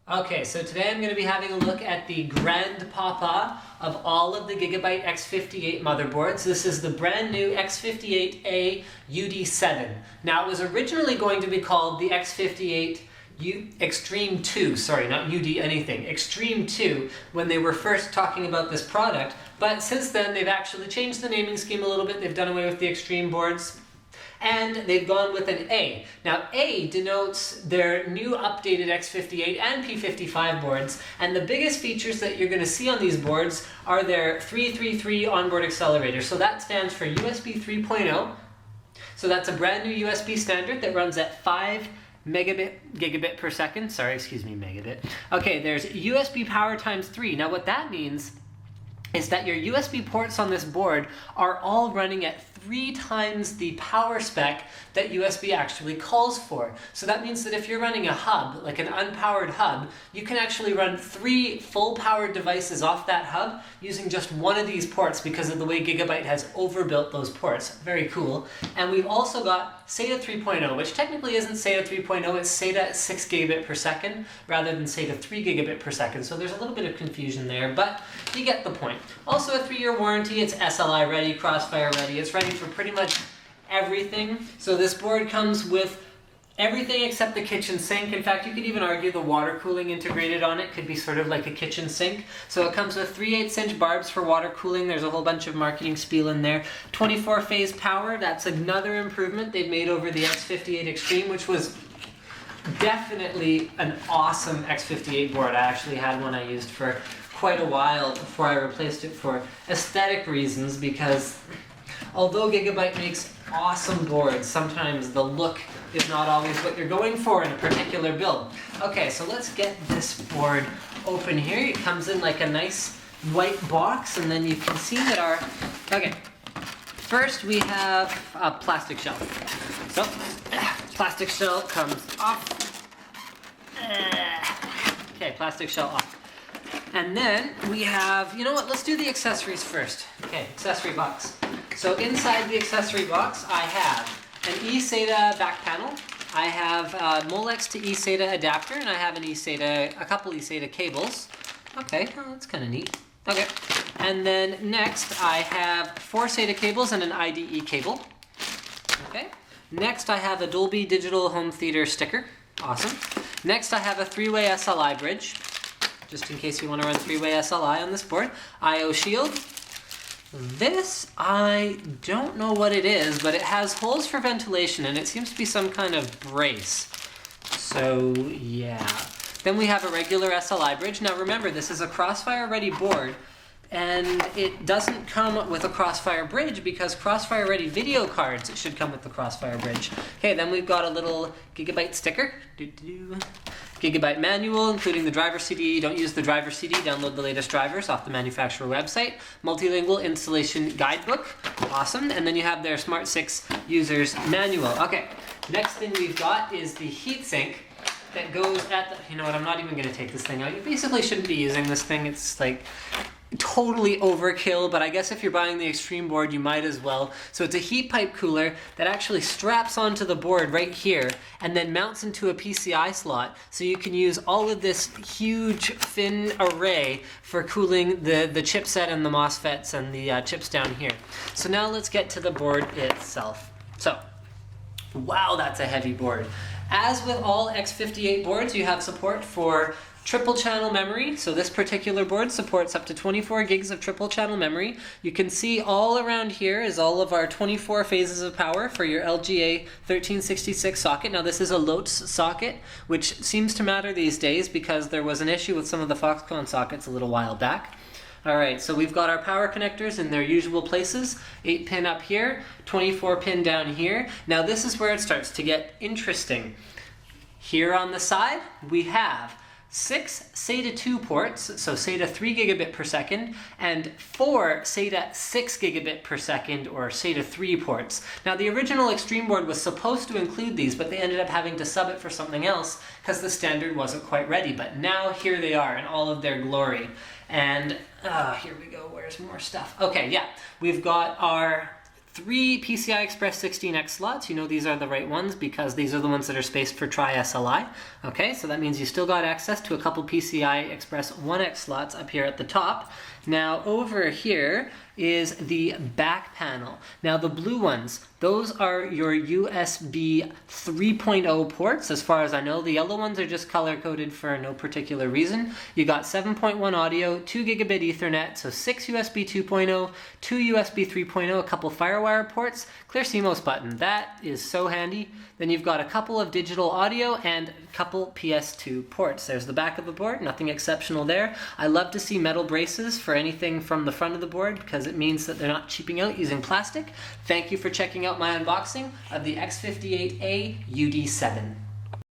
Okay, so today I'm going to be having a look at the grandpapa of all of the Gigabyte X58 motherboards. This is the brand new X58A-UD7. Now, it was originally going to be called the X58 Extreme 2, sorry, not UD anything, Extreme 2, when they were first talking about this product, but since then they've actually changed the naming scheme a little bit. They've done away with the Extreme boards, and they've gone with an A. Now, A denotes their new updated X58 and P55 boards, and the biggest features that you're going to see on these boards are their 333 onboard accelerator. So that stands for USB 3.0. So that's a brand new USB standard that runs at 5 gigabit per second. Sorry, excuse me, megabit. Okay, there's USB power times 3. Now what that means is that your USB ports on this board are all running at 3 times the power spec that USB actually calls for. So that means that if you're running a hub, like an unpowered hub, you can actually run 3 full-powered devices off that hub using just one of these ports because of the way Gigabyte has overbuilt those ports. Very cool. And we've also got SATA 3.0, which technically isn't SATA 3.0, it's SATA at 6 gigabit per second rather than SATA 3 gigabit per second. So there's a little bit of confusion there, but you get the point. Also a 3-year warranty, it's SLI ready, Crossfire ready, it's ready for pretty much everything. So this board comes with everything except the kitchen sink. In fact, you could even argue the water cooling integrated on it could be sort of like a kitchen sink. So it comes with 3/8" barbs for water cooling. There's a whole bunch of marketing spiel in there. 24-phase power, that's another improvement they've made over the X58 Extreme, which was definitely an awesome X58 board. I actually had one I used for quite a while before I replaced it for aesthetic reasons, because although Gigabyte makes awesome boards, sometimes the look is not always what you're going for in a particular build. Okay, so let's get this board open here. It comes in like a nice white box, and then you can see that our... Okay, first we have a plastic shell. So, plastic shell comes off. Okay, plastic shell off. And then we have, you know what, let's do the accessories first. Okay, accessory box. So inside the accessory box, I have an eSATA back panel. I have a Molex to eSATA adapter, and I have an eSATA, a couple eSATA cables. Okay, well, that's kind of neat. Okay, and then next I have 4 SATA cables and an IDE cable. Okay, next I have a Dolby Digital Home Theater sticker. Awesome. Next I have a 3-way SLI bridge, just in case you want to run 3-way SLI on this board. I/O shield. This, I don't know what it is, but it has holes for ventilation, and it seems to be some kind of brace. So, yeah. Then we have a regular SLI bridge. Now remember, this is a Crossfire-ready board, and it doesn't come with a Crossfire bridge because Crossfire-ready video cards should come with the Crossfire bridge. Okay, then we've got a little Gigabyte sticker. Gigabyte manual, including the driver CD. Don't use the driver CD, download the latest drivers off the manufacturer website. Multilingual installation guidebook, awesome. And then you have their Smart 6 user's manual. Okay, next thing we've got is the heatsink that goes at the, you know what, I'm not even gonna take this thing out. You basically shouldn't be using this thing. It's like totally overkill, but I guess if you're buying the Extreme board, you might as well. So it's a heat pipe cooler that actually straps onto the board right here and then mounts into a PCI slot, so you can use all of this huge fin array for cooling the chipset and the MOSFETs and the chips down here. So now let's get to the board itself. So, wow, that's a heavy board. As with all X58 boards, you have support for triple channel memory. So this particular board supports up to 24 gigs of triple channel memory. You can see all around here is all of our 24 phases of power for your LGA 1366 socket. Now this is a LOTS socket, which seems to matter these days because there was an issue with some of the Foxconn sockets a little while back. Alright, so we've got our power connectors in their usual places. 8-pin up here, 24-pin down here. Now this is where it starts to get interesting. Here on the side, we have 6 SATA 2 ports, so SATA 3 gigabit per second, and 4 SATA 6 gigabit per second, or SATA 3 ports. Now the original Extreme board was supposed to include these, but they ended up having to sub it for something else because the standard wasn't quite ready. But now here they are in all of their glory. And here we go, where's more stuff? Okay, yeah, we've got our 3 PCI Express 16X slots. You know these are the right ones because these are the ones that are spaced for Tri-SLI. Okay, so that means you still got access to a couple PCI Express 1X slots up here at the top. Now over here is the back panel. Now the blue ones, those are your USB 3.0 ports as far as I know. The yellow ones are just color coded for no particular reason. You got 7.1 audio, 2 gigabit Ethernet, so 6 USB 2.0, 2 USB 3.0, a couple FireWire ports, clear CMOS button. That is so handy. Then you've got a couple of digital audio and a couple PS2 ports. There's the back of the board, nothing exceptional there. I love to see metal braces for anything from the front of the board because it means that they're not cheaping out using plastic. Thank you for checking out my unboxing of the X58A-UD7.